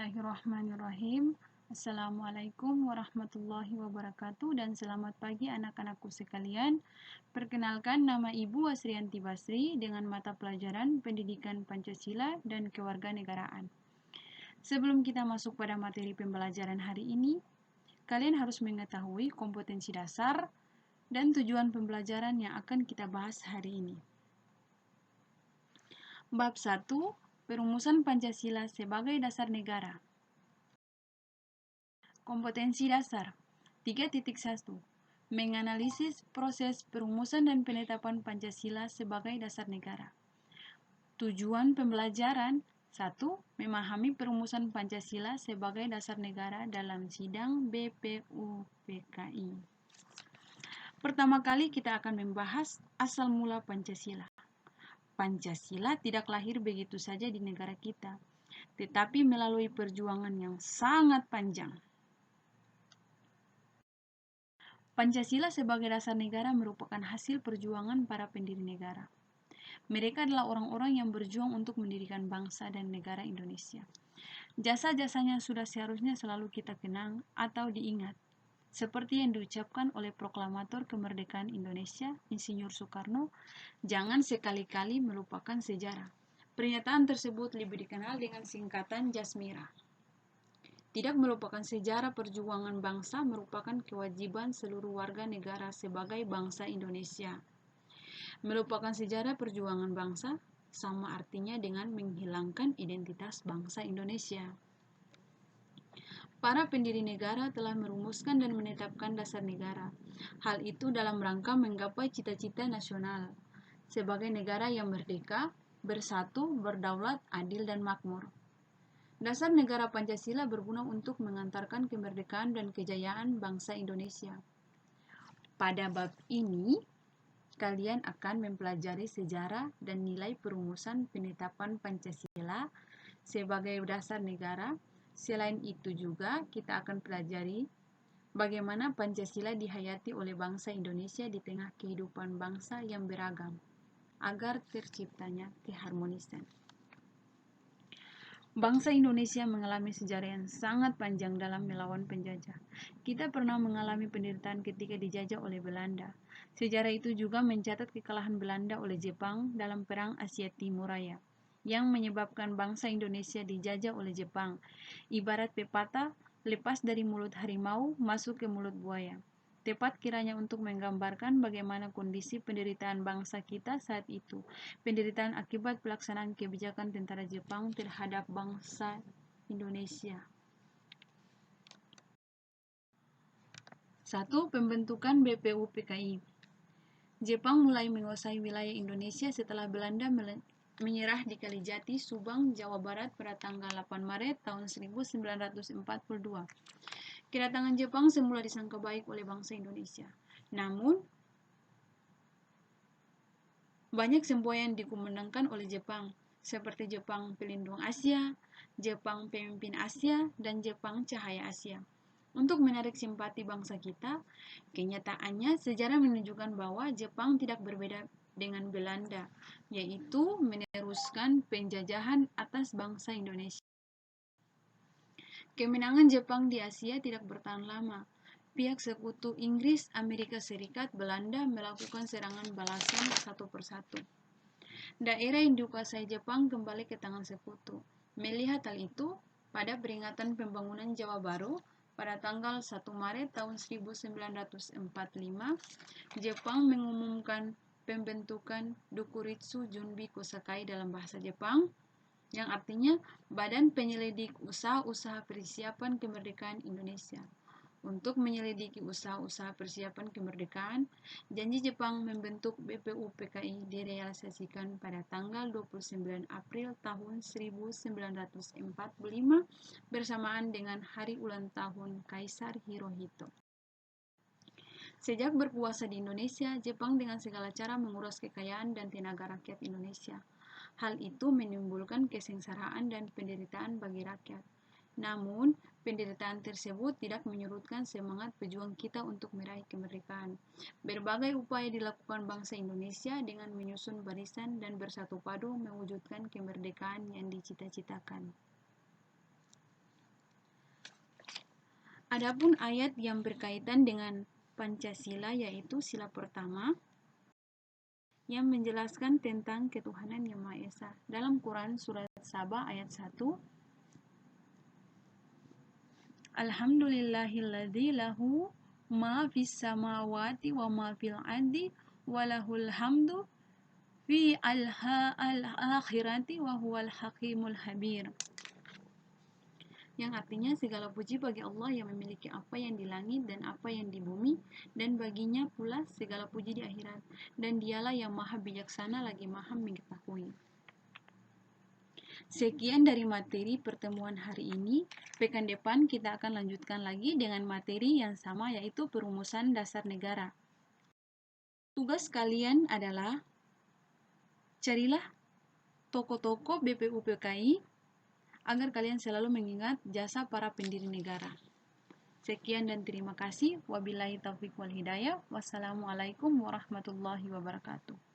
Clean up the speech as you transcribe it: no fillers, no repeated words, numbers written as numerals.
Bismillahirrahmanirrahim. Assalamualaikum warahmatullahi wabarakatuh dan selamat pagi anak-anakku sekalian. Perkenalkan, nama Ibu Asrianti Basri dengan mata pelajaran Pendidikan Pancasila dan Kewarganegaraan. Sebelum kita masuk pada materi pembelajaran hari ini, kalian harus mengetahui kompetensi dasar dan tujuan pembelajaran yang akan kita bahas hari ini. Bab 1, Perumusan Pancasila sebagai dasar negara. Kompetensi dasar 3.1 Menganalisis proses perumusan dan penetapan Pancasila sebagai dasar negara. Tujuan pembelajaran 1. Memahami perumusan Pancasila sebagai dasar negara dalam sidang BPUPKI. Pertama kali kita akan membahas asal mula Pancasila. Pancasila tidak lahir begitu saja di negara kita, tetapi melalui perjuangan yang sangat panjang. Pancasila sebagai dasar negara merupakan hasil perjuangan para pendiri negara. Mereka adalah orang-orang yang berjuang untuk mendirikan bangsa dan negara Indonesia. Jasa-jasanya sudah seharusnya selalu kita kenang atau diingat, seperti yang diucapkan oleh proklamator kemerdekaan Indonesia, Insinyur Soekarno, jangan sekali-kali melupakan sejarah. Pernyataan tersebut lebih dikenal dengan singkatan Jasmira. Tidak melupakan sejarah perjuangan bangsa merupakan kewajiban seluruh warga negara sebagai bangsa Indonesia. Melupakan sejarah perjuangan bangsa sama artinya dengan menghilangkan identitas bangsa Indonesia. Para pendiri negara telah merumuskan dan menetapkan dasar negara. Hal itu dalam rangka menggapai cita-cita nasional sebagai negara yang merdeka, bersatu, berdaulat, adil, dan makmur. Dasar negara Pancasila berguna untuk mengantarkan kemerdekaan dan kejayaan bangsa Indonesia. Pada bab ini, kalian akan mempelajari sejarah dan nilai perumusan penetapan Pancasila sebagai dasar negara. Selain itu juga kita akan pelajari bagaimana Pancasila dihayati oleh bangsa Indonesia di tengah kehidupan bangsa yang beragam, agar terciptanya keharmonisan. Bangsa Indonesia mengalami sejarah yang sangat panjang dalam melawan penjajah. Kita pernah mengalami penderitaan ketika dijajah oleh Belanda. Sejarah itu juga mencatat kekalahan Belanda oleh Jepang dalam Perang Asia Timur Raya, yang menyebabkan bangsa Indonesia dijajah oleh Jepang. Ibarat pepatah, lepas dari mulut harimau, masuk ke mulut buaya. Tepat kiranya untuk menggambarkan bagaimana kondisi penderitaan bangsa kita saat itu. Penderitaan akibat pelaksanaan kebijakan tentara Jepang terhadap bangsa Indonesia. 1. Pembentukan BPUPKI. Jepang mulai menguasai wilayah Indonesia setelah Belanda menyerah di Kalijati, Subang, Jawa Barat pada tanggal 8 Maret tahun 1942. Kedatangan Jepang semula disangka baik oleh bangsa Indonesia. Namun, banyak semboyan dikumandangkan oleh Jepang, seperti Jepang Pelindung Asia, Jepang Pemimpin Asia, dan Jepang Cahaya Asia. Untuk menarik simpati bangsa kita, kenyataannya sejarah menunjukkan bahwa Jepang tidak berbeda dengan Belanda, yaitu meneruskan penjajahan atas bangsa Indonesia. Kemenangan Jepang di Asia tidak bertahan lama. Pihak sekutu Inggris, Amerika Serikat, Belanda melakukan serangan balasan satu persatu. Daerah yang dikuasai Jepang kembali ke tangan sekutu. Melihat hal itu, pada peringatan pembangunan Jawa Baru pada tanggal 1 Maret tahun 1945, Jepang mengumumkan pembentukan Dokuritsu Junbi Kosakai dalam bahasa Jepang, yang artinya Badan Penyelidik Usaha-usaha Persiapan Kemerdekaan Indonesia. Untuk menyelidiki usaha-usaha persiapan kemerdekaan, janji Jepang membentuk BPUPKI direalisasikan pada tanggal 29 April tahun 1945 bersamaan dengan hari ulang tahun Kaisar Hirohito. Sejak berkuasa di Indonesia, Jepang dengan segala cara menguras kekayaan dan tenaga rakyat Indonesia. Hal itu menimbulkan kesengsaraan dan penderitaan bagi rakyat. Namun, penderitaan tersebut tidak menyurutkan semangat pejuang kita untuk meraih kemerdekaan. Berbagai upaya dilakukan bangsa Indonesia dengan menyusun barisan dan bersatu padu mewujudkan kemerdekaan yang dicita-citakan. Adapun ayat yang berkaitan dengan Pancasila yaitu sila pertama yang menjelaskan tentang ketuhanan yang Maha Esa. Dalam Quran surat Saba ayat 1, Alhamdulillahilladzi lahu ma fis samawati wa ma fil ardi wa lahul hamdu fi al-akhirati wa huwal hakimul habir. Yang artinya segala puji bagi Allah yang memiliki apa yang di langit dan apa yang di bumi, dan baginya pula segala puji di akhirat, dan dialah yang maha bijaksana lagi maha mengetahui. Sekian dari materi pertemuan hari ini. Pekan depan kita akan lanjutkan lagi dengan materi yang sama, yaitu perumusan dasar negara. Tugas kalian adalah carilah toko-toko BPUPKI agar kalian selalu mengingat jasa para pendiri negara. Sekian dan terima kasih. Wabillahi taufiq wal hidayah. Wassalamualaikum warahmatullahi wabarakatuh.